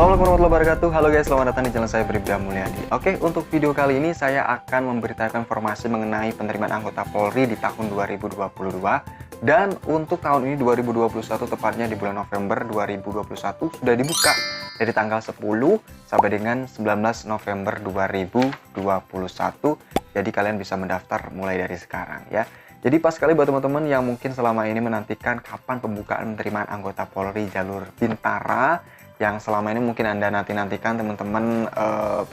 Assalamualaikum warahmatullahi wabarakatuh. Halo guys, selamat datang di channel saya Bribda Mulyadi. Oke, untuk video kali ini saya akan memberitakan informasi mengenai penerimaan anggota Polri di tahun 2022. Dan untuk tahun ini 2021, tepatnya di bulan November 2021 sudah dibuka dari tanggal 10 sampai dengan 19 November 2021. Jadi kalian bisa mendaftar mulai dari sekarang ya. Jadi pas sekali buat teman-teman yang mungkin selama ini menantikan kapan pembukaan penerimaan anggota Polri jalur Bintara, yang selama ini mungkin Anda nanti-nantikan teman-teman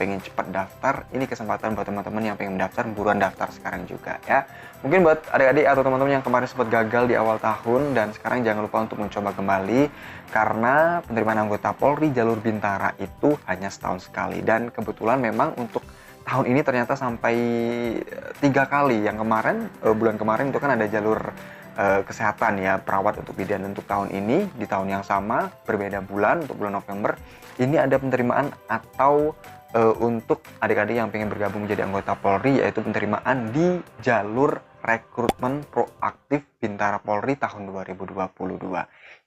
pengen cepat daftar. Ini kesempatan buat teman-teman yang pengen mendaftar, buruan daftar sekarang juga ya. Mungkin buat adik-adik atau teman-teman yang kemarin sempat gagal di awal tahun dan sekarang jangan lupa untuk mencoba kembali, karena penerimaan anggota Polri jalur Bintara itu hanya setahun sekali. Dan kebetulan memang untuk tahun ini ternyata sampai 3 kali. Yang kemarin, bulan kemarin itu kan ada jalur kesehatan ya, perawat untuk bidan. Untuk tahun ini di tahun yang sama berbeda bulan, untuk bulan November ini ada penerimaan atau untuk adik-adik yang pengen bergabung menjadi anggota Polri, yaitu penerimaan di jalur rekrutmen proaktif Bintara Polri tahun 2022.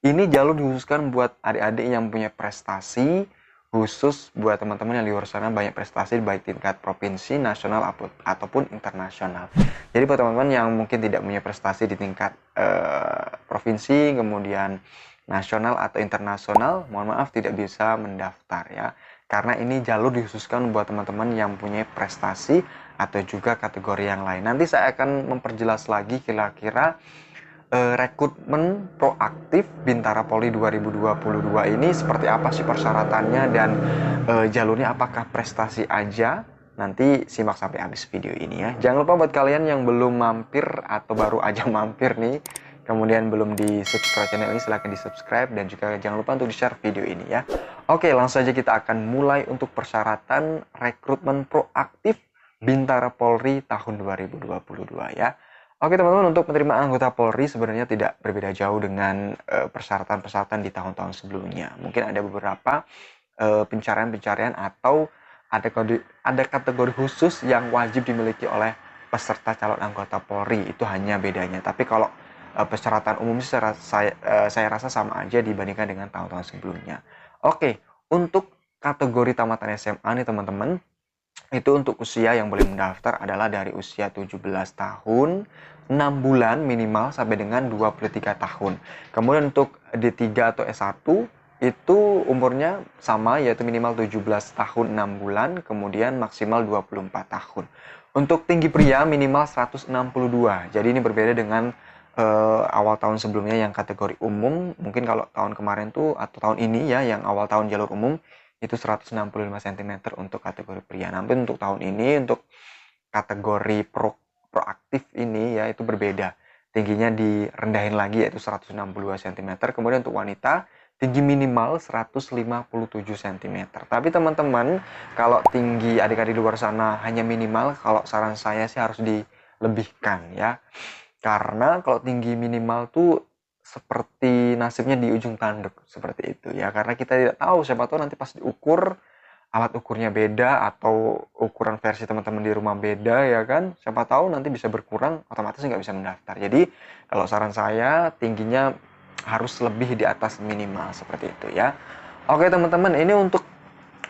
Ini jalur dikhususkan buat adik-adik yang punya prestasi, khusus buat teman-teman yang di luar sana banyak prestasi baik tingkat provinsi, nasional ataupun internasional. Jadi buat teman-teman yang mungkin tidak punya prestasi di tingkat provinsi, kemudian nasional atau internasional, mohon maaf tidak bisa mendaftar ya. Karena ini jalur dikhususkan buat teman-teman yang punya prestasi atau juga kategori yang lain. Nanti saya akan memperjelas lagi kira-kira rekrutmen proaktif Bintara Polri 2022 ini seperti apa sih persyaratannya dan jalurnya apakah prestasi aja. Nanti simak sampai habis video ini ya. Jangan lupa buat kalian yang belum mampir atau baru aja mampir nih, kemudian belum di subscribe channel ini, silahkan di subscribe dan juga jangan lupa untuk di share video ini ya. Oke, langsung saja kita akan mulai untuk persyaratan rekrutmen proaktif Bintara Polri tahun 2022 ya. Oke teman-teman, untuk penerimaan anggota Polri sebenarnya tidak berbeda jauh dengan persyaratan-persyaratan di tahun-tahun sebelumnya. Mungkin ada beberapa pencarian-pencarian atau ada kategori khusus yang wajib dimiliki oleh peserta calon anggota Polri. Itu hanya bedanya. Tapi kalau persyaratan umum saya rasa sama aja dibandingkan dengan tahun-tahun sebelumnya. Oke, untuk kategori tamatan SMA nih teman-teman, itu untuk usia yang boleh mendaftar adalah dari usia 17 tahun, 6 bulan minimal sampai dengan 23 tahun. Kemudian untuk D3 atau S1 itu umurnya sama, yaitu minimal 17 tahun 6 bulan, kemudian maksimal 24 tahun. Untuk tinggi pria minimal 162. Jadi ini berbeda dengan awal tahun sebelumnya yang kategori umum. Mungkin kalau tahun kemarin tuh atau tahun ini ya, yang awal tahun jalur umum itu 165 cm untuk kategori pria. Namun untuk tahun ini untuk kategori proaktif ini ya itu berbeda. Tingginya direndahin lagi yaitu 162 cm. Kemudian untuk wanita tinggi minimal 157 cm. Tapi teman-teman, kalau tinggi adik-adik di luar sana hanya minimal, kalau saran saya sih harus dilebihkan ya. Karena kalau tinggi minimal tuh seperti nasibnya di ujung tanduk seperti itu ya, karena kita tidak tahu, siapa tahu nanti pas diukur alat ukurnya beda atau ukuran versi teman-teman di rumah beda ya kan, siapa tahu nanti bisa berkurang, otomatis nggak bisa mendaftar. Jadi kalau saran saya tingginya harus lebih di atas minimal seperti itu ya. Oke teman-teman, ini untuk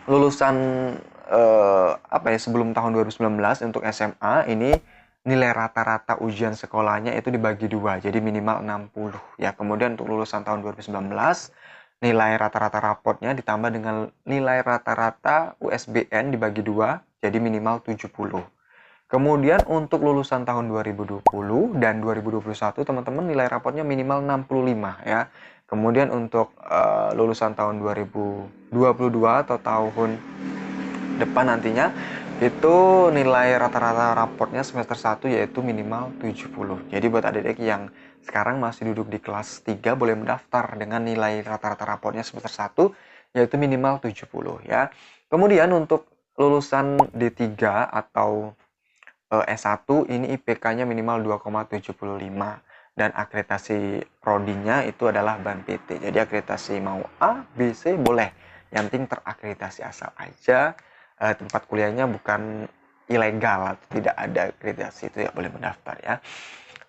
lulusan sebelum tahun 2019 untuk SMA ini nilai rata-rata ujian sekolahnya itu dibagi 2, jadi minimal 60 ya. Kemudian untuk lulusan tahun 2019 nilai rata-rata rapotnya ditambah dengan nilai rata-rata USBN dibagi 2, jadi minimal 70. Kemudian untuk lulusan tahun 2020 dan 2021 teman-teman nilai rapotnya minimal 65 ya. Kemudian untuk lulusan tahun 2022 atau tahun depan nantinya itu nilai rata-rata raportnya semester 1 yaitu minimal 70. Jadi buat adik-adik yang sekarang masih duduk di kelas 3 boleh mendaftar dengan nilai rata-rata raportnya semester 1 yaitu minimal 70 ya. Kemudian untuk lulusan D3 atau S1 ini IPK-nya minimal 2,75 dan akreditasi prodinya itu adalah BAN PT. Jadi akreditasi mau A, B, C boleh. Yang penting terakreditasi asal aja tempat kuliahnya bukan ilegal atau tidak ada akreditasi, itu ya boleh mendaftar ya.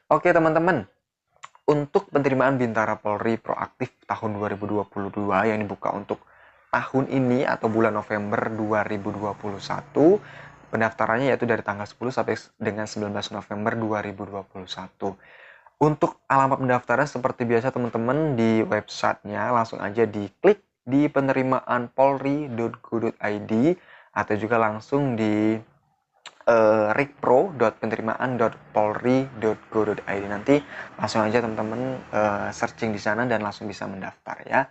Oke teman-teman, untuk penerimaan Bintara Polri proaktif tahun 2022 yang dibuka untuk tahun ini atau bulan November 2021. Pendaftarannya yaitu dari tanggal 10 sampai dengan 19 November 2021. Untuk alamat pendaftaran seperti biasa teman-teman di websitenya langsung aja diklik di penerimaanpolri.go.id atau juga langsung di rikpro.penerimaan.polri.go.id. Nanti langsung aja teman-teman searching di sana dan langsung bisa mendaftar ya.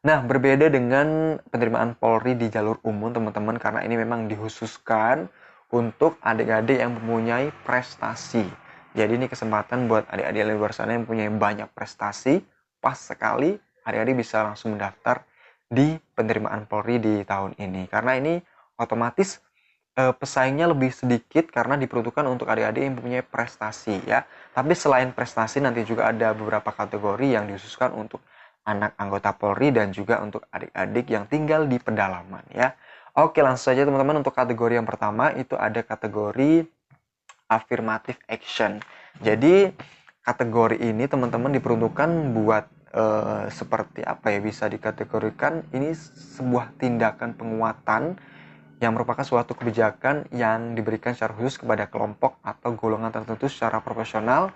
Nah, berbeda dengan penerimaan Polri di jalur umum teman-teman, karena ini memang dikhususkan untuk adik-adik yang mempunyai prestasi. Jadi ini kesempatan buat adik-adik di luar sana yang mempunyai banyak prestasi, pas sekali adik-adik bisa langsung mendaftar di penerimaan Polri di tahun ini. Karena ini otomatis pesaingnya lebih sedikit karena diperuntukkan untuk adik-adik yang mempunyai prestasi ya. Tapi selain prestasi nanti juga ada beberapa kategori yang dikhususkan untuk anak anggota Polri dan juga untuk adik-adik yang tinggal di pedalaman ya. Oke, langsung saja teman-teman, untuk kategori yang pertama itu ada kategori affirmative action. Jadi kategori ini teman-teman diperuntukkan buat seperti apa ya, bisa dikategorikan ini sebuah tindakan penguatan yang merupakan suatu kebijakan yang diberikan secara khusus kepada kelompok atau golongan tertentu secara profesional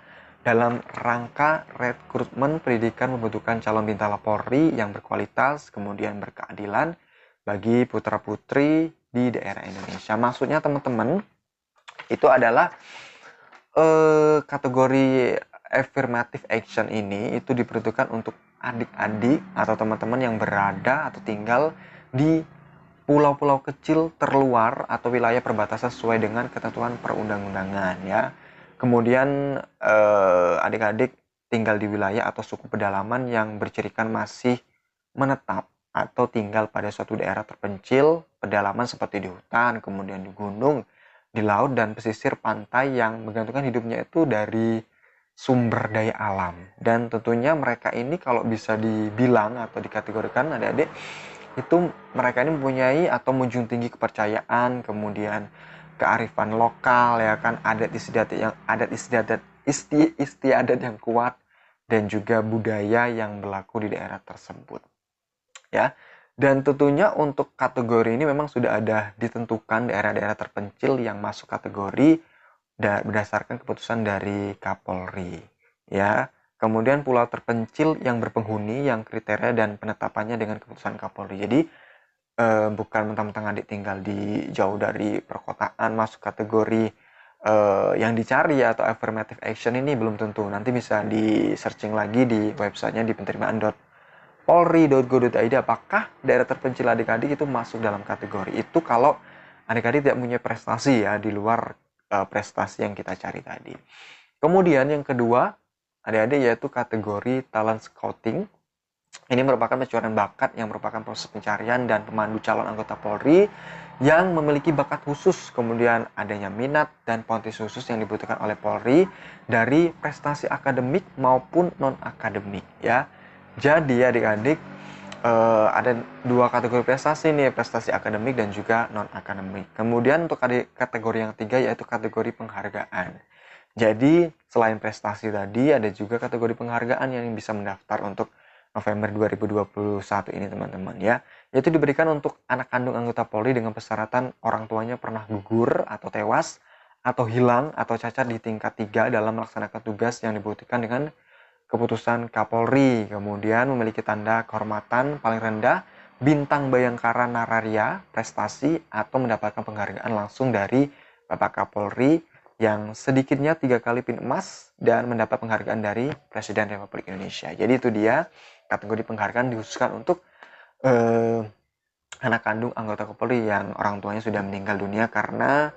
dalam rangka rekrutmen pendidikan membutuhkan calon bintara Polri yang berkualitas, kemudian berkeadilan bagi putra-putri di daerah Indonesia. Maksudnya teman-teman, itu adalah kategori affirmative action ini itu diperuntukkan untuk adik-adik atau teman-teman yang berada atau tinggal di pulau-pulau kecil terluar atau wilayah perbatasan sesuai dengan ketentuan perundang-undangan ya. Kemudian adik-adik tinggal di wilayah atau suku pedalaman yang bercirikan masih menetap atau tinggal pada suatu daerah terpencil pedalaman seperti di hutan, kemudian di gunung, di laut dan pesisir pantai yang menggantungkan hidupnya itu dari sumber daya alam. Dan tentunya mereka ini kalau bisa dibilang atau dikategorikan adik-adik itu mereka ini mempunyai atau menjunjung tinggi kepercayaan, kemudian kearifan lokal ya kan, adat istiadat yang kuat dan juga budaya yang berlaku di daerah tersebut ya. Dan tentunya untuk kategori ini memang sudah ada ditentukan daerah-daerah terpencil yang masuk kategori berdasarkan keputusan dari Kapolri ya. Kemudian pulau terpencil yang berpenghuni yang kriteria dan penetapannya dengan keputusan Kapolri. Jadi bukan mentang-mentang adik tinggal di jauh dari perkotaan masuk kategori yang dicari atau affirmative action ini belum tentu. Nanti bisa di searching lagi di websitenya di penerimaan.polri.go.id apakah daerah terpencil adik-adik itu masuk dalam kategori itu kalau adik-adik tidak punya prestasi ya di luar prestasi yang kita cari tadi. Kemudian yang kedua adik-adik yaitu kategori talent scouting. Ini merupakan pencarian bakat yang merupakan proses pencarian dan pemandu calon anggota Polri yang memiliki bakat khusus, kemudian adanya minat dan potensi khusus yang dibutuhkan oleh Polri dari prestasi akademik maupun non-akademik ya. Jadi adik-adik ada dua kategori prestasi nih, prestasi akademik dan juga non-akademik. Kemudian untuk kategori yang ketiga yaitu kategori penghargaan. Jadi selain prestasi tadi ada juga kategori penghargaan yang bisa mendaftar untuk November 2021 ini teman-teman ya. Yaitu diberikan untuk anak kandung anggota Polri dengan persyaratan orang tuanya pernah gugur atau tewas atau hilang atau cacat di tingkat 3 dalam melaksanakan tugas yang dibutuhkan dengan keputusan Kapolri. Kemudian memiliki tanda kehormatan paling rendah bintang Bayangkara Nararia prestasi atau mendapatkan penghargaan langsung dari Bapak Kapolri yang sedikitnya 3 kali pin emas dan mendapat penghargaan dari Presiden Republik Indonesia. Jadi itu dia kategori penghargaan dikhususkan untuk anak kandung anggota Polri yang orang tuanya sudah meninggal dunia karena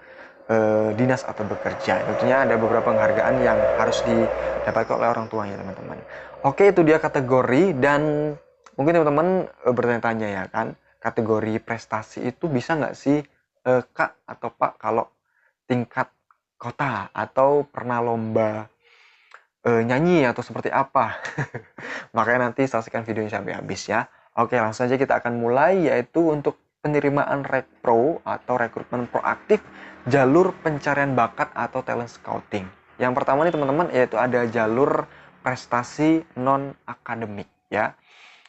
dinas atau bekerja. Tentunya ada beberapa penghargaan yang harus didapatkan oleh orang tuanya teman-teman. Oke, itu dia kategori. Dan mungkin teman-teman bertanya-tanya ya kan, kategori prestasi itu bisa nggak sih Kak atau Pak kalau tingkat kota atau pernah lomba nyanyi atau seperti apa? Makanya nanti saksikan videonya sampai habis ya. Oke, langsung saja kita akan mulai, yaitu untuk penerimaan Rekpro atau rekrutmen proaktif jalur pencarian bakat atau talent scouting. Yang pertama nih teman-teman yaitu ada jalur prestasi non akademik ya.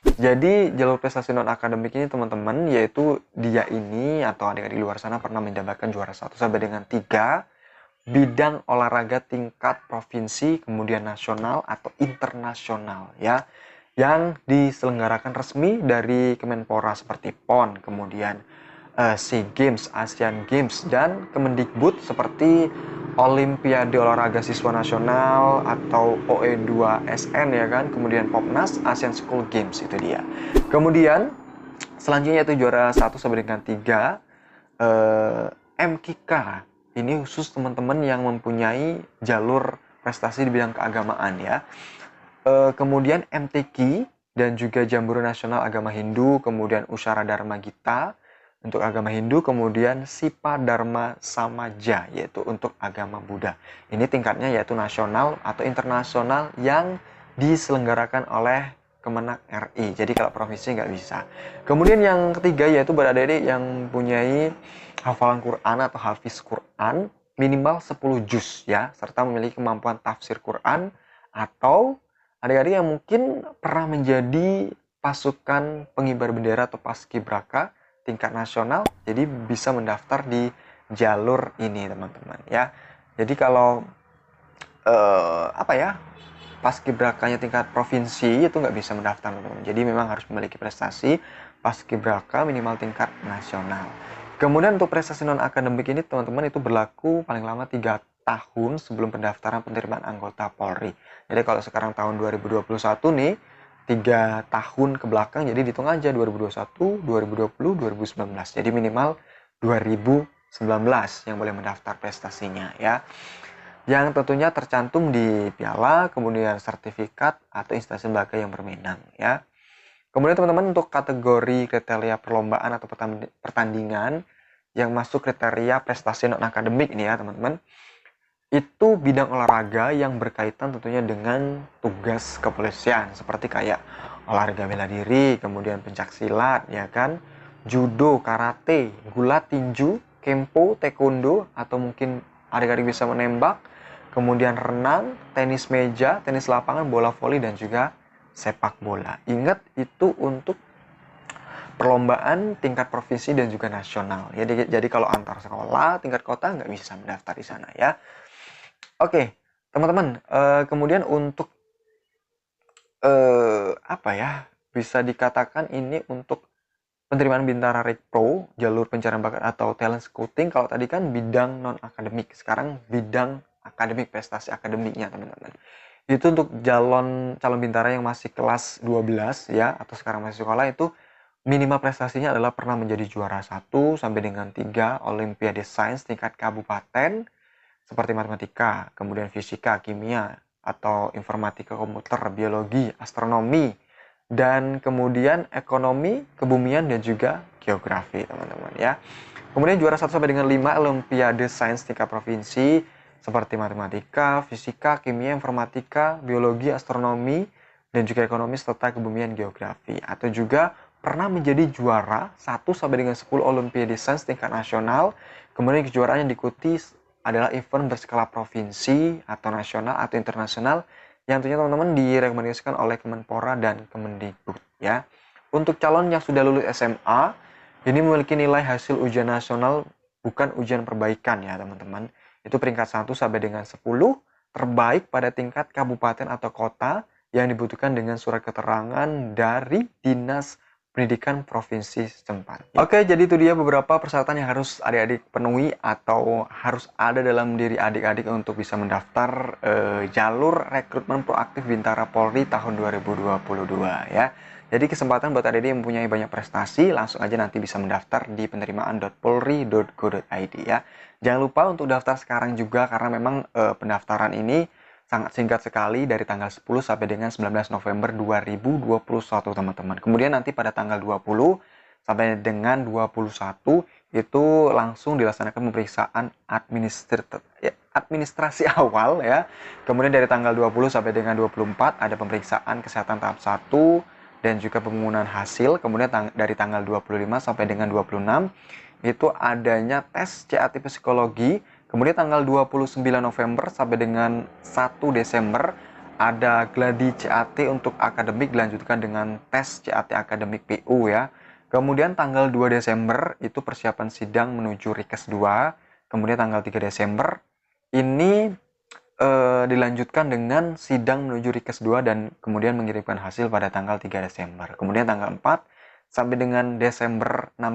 Jadi jalur prestasi non akademik ini teman-teman, yaitu dia ini atau adik-adik di luar sana pernah mendapatkan juara 1 sampai dengan 3 bidang olahraga tingkat provinsi, kemudian nasional atau internasional ya, yang diselenggarakan resmi dari Kemenpora seperti PON, kemudian SEA Games, Asian Games, dan Kemendikbud seperti Olimpiade Olahraga Siswa Nasional atau OE2SN ya kan, kemudian Popnas, Asian School Games itu dia. Kemudian selanjutnya itu juara 1 sampai dengan 3 MKK. Ini khusus teman-teman yang mempunyai jalur prestasi di bidang keagamaan ya. Kemudian MTQ dan juga Jambore Nasional Agama Hindu, kemudian Ushara Dharma Gita untuk agama Hindu, kemudian Sipa Dharma Samaja yaitu untuk agama Buddha. Ini tingkatnya yaitu nasional atau internasional yang diselenggarakan oleh Kemenak RI. Jadi kalau provinsi nggak bisa. Kemudian yang ketiga yaitu buat adik-adik yang mempunyai hafalan Quran atau hafiz Quran minimal 10 juz ya, serta memiliki kemampuan tafsir Quran, atau adik-adik yang mungkin pernah menjadi pasukan pengibar bendera atau paskibraka tingkat nasional, jadi bisa mendaftar di jalur ini teman-teman ya. Jadi kalau paskibrakanya tingkat provinsi itu nggak bisa mendaftar teman-teman. Jadi memang harus memiliki prestasi paskibraka minimal tingkat nasional. Kemudian untuk prestasi non akademik ini teman-teman itu berlaku paling lama 3 tahun sebelum pendaftaran penerimaan anggota Polri. Jadi kalau sekarang tahun 2021 nih 3 tahun ke belakang, jadi dihitung aja 2021, 2020, 2019. Jadi minimal 2019 yang boleh mendaftar prestasinya ya. Yang tentunya tercantum di piala, kemudian sertifikat atau instansi lembaga yang berwenang ya. Kemudian teman-teman untuk kategori kriteria perlombaan atau pertandingan yang masuk kriteria prestasi non akademik ini ya teman-teman, itu bidang olahraga yang berkaitan tentunya dengan tugas kepolisian seperti kayak olahraga bela diri, kemudian pencaksilat ya kan, judo, karate, gulat tinju, kempo, taekwondo, atau mungkin adik-adik bisa menembak, kemudian renang, tenis meja, tenis lapangan, bola voli, dan juga sepak bola. Ingat itu untuk perlombaan tingkat provinsi dan juga nasional. Jadi kalau antar sekolah tingkat kota nggak bisa mendaftar di sana ya. Oke, teman-teman. Kemudian untuk bisa dikatakan ini untuk penerimaan Bintara Rekpro, jalur pencarian bakat atau talent scouting. Kalau tadi kan bidang non akademik, sekarang bidang akademik, prestasi akademiknya teman-teman. Itu untuk calon Bintara yang masih kelas 12 ya, atau sekarang masih sekolah, itu minimal prestasinya adalah pernah menjadi juara 1 sampai dengan 3 Olimpiade Sains tingkat kabupaten seperti matematika, kemudian fisika, kimia, atau informatika komputer, biologi, astronomi, dan kemudian ekonomi, kebumian, dan juga geografi teman-teman ya. Kemudian juara 1 sampai dengan 5 Olimpiade Sains tingkat provinsi seperti matematika, fisika, kimia, informatika, biologi, astronomi, dan juga ekonomi serta kebumian, geografi. Atau juga pernah menjadi juara 1 sampai dengan 10 Olimpiade Sains tingkat nasional. Kemudian kejuaraan yang diikuti adalah event berskala provinsi atau nasional atau internasional yang tentunya teman-teman direkomendasikan oleh Kemenpora dan Kemendikbud ya. Untuk calon yang sudah lulus SMA, ini memiliki nilai hasil ujian nasional bukan ujian perbaikan ya teman-teman. Itu peringkat 1 sampai dengan 10 terbaik pada tingkat kabupaten atau kota yang dibutuhkan dengan surat keterangan dari Dinas Pendidikan Provinsi setempat. Oke, jadi itu dia beberapa persyaratan yang harus adik-adik penuhi atau harus ada dalam diri adik-adik untuk bisa mendaftar jalur rekrutmen proaktif Bintara Polri tahun 2022 ya. Jadi kesempatan buat adik-adik yang mempunyai banyak prestasi, langsung aja nanti bisa mendaftar di penerimaan.polri.go.id ya. Jangan lupa untuk daftar sekarang juga karena memang pendaftaran ini sangat singkat sekali dari tanggal 10 sampai dengan 19 November 2021 teman-teman. Kemudian nanti pada tanggal 20 sampai dengan 21 itu langsung dilaksanakan pemeriksaan administrasi awal ya. Kemudian dari tanggal 20 sampai dengan 24 ada pemeriksaan kesehatan tahap 1 dan juga pengumuman hasil. Kemudian dari tanggal 25 sampai dengan 26 itu adanya tes CAT psikologi. Kemudian tanggal 29 November sampai dengan 1 Desember ada gladi CAT untuk akademik dilanjutkan dengan tes CAT akademik PU ya. Kemudian tanggal 2 Desember itu persiapan sidang menuju Rikes 2. Kemudian tanggal 3 Desember ini dilanjutkan dengan sidang menuju Rikes 2 dan kemudian mengirimkan hasil pada tanggal 3 Desember. Kemudian tanggal 4 sampai dengan 6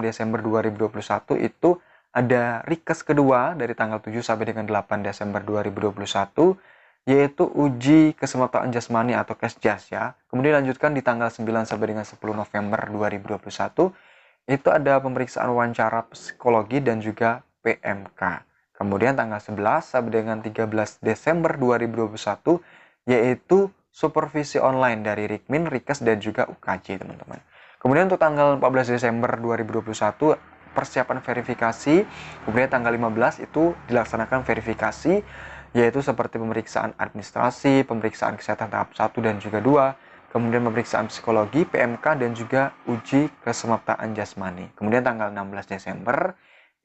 Desember 2021 itu ada Rikes kedua dari tanggal 7 sampai dengan 8 Desember 2021, yaitu uji kesemaptaan jasmani atau Kesjas ya. Kemudian dilanjutkan di tanggal 9 sampai dengan 10 November 2021 itu ada pemeriksaan wawancara psikologi dan juga PMK. Kemudian tanggal 11 sampai dengan 13 Desember 2021 yaitu supervisi online dari Rikmin, Rikes dan juga UKJ teman-teman. Kemudian untuk tanggal 14 Desember 2021 persiapan verifikasi. Kemudian tanggal 15 itu dilaksanakan verifikasi yaitu seperti pemeriksaan administrasi, pemeriksaan kesehatan tahap 1 dan juga 2, kemudian pemeriksaan psikologi, PMK dan juga uji kesemaptaan jasmani. Kemudian tanggal 16 Desember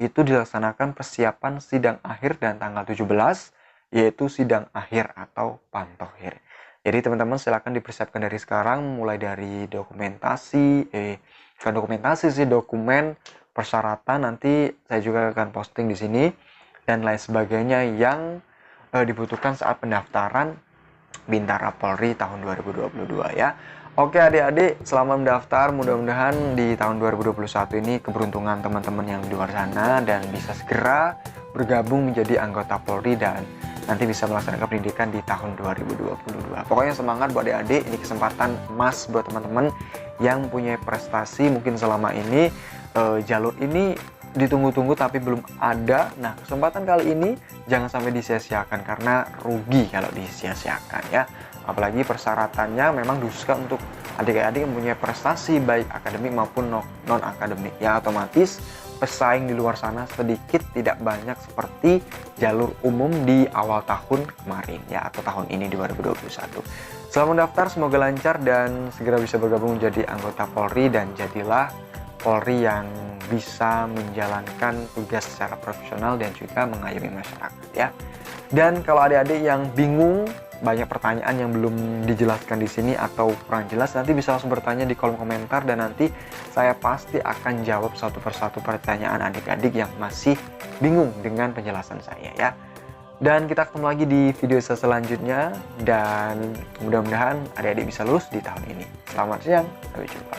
itu dilaksanakan persiapan sidang akhir dan tanggal 17 yaitu sidang akhir atau pantohir. Jadi teman-teman silakan dipersiapkan dari sekarang mulai dari dokumentasi, dokumen persyaratan nanti saya juga akan posting di sini dan lain sebagainya yang dibutuhkan saat pendaftaran Bintara Polri tahun 2022 ya. Oke adik-adik, selamat mendaftar. Mudah-mudahan di tahun 2021 ini keberuntungan teman-teman yang di luar sana dan bisa segera bergabung menjadi anggota Polri dan nanti bisa melaksanakan pendidikan di tahun 2022. Pokoknya semangat buat adik-adik, ini kesempatan emas buat teman-teman yang punya prestasi mungkin selama ini jalur ini ditunggu-tunggu tapi belum ada. Nah, kesempatan kali ini jangan sampai disia-siakan karena rugi kalau disia-siakan ya. Apalagi persyaratannya memang dikhususkan untuk adik-adik yang punya prestasi baik akademik maupun non-akademik ya. Otomatis pesaing di luar sana sedikit tidak banyak seperti jalur umum di awal tahun kemarin ya, atau tahun ini 2021. Selamat mendaftar, semoga lancar dan segera bisa bergabung menjadi anggota Polri dan jadilah Polri yang bisa menjalankan tugas secara profesional dan juga mengayomi masyarakat ya. Dan kalau adik-adik yang bingung, banyak pertanyaan yang belum dijelaskan di sini atau kurang jelas, nanti bisa langsung bertanya di kolom komentar dan nanti saya pasti akan jawab satu persatu pertanyaan adik-adik yang masih bingung dengan penjelasan saya ya. Dan kita ketemu lagi di video selanjutnya dan mudah-mudahan adik-adik bisa lulus di tahun ini. Selamat siang, sampai jumpa.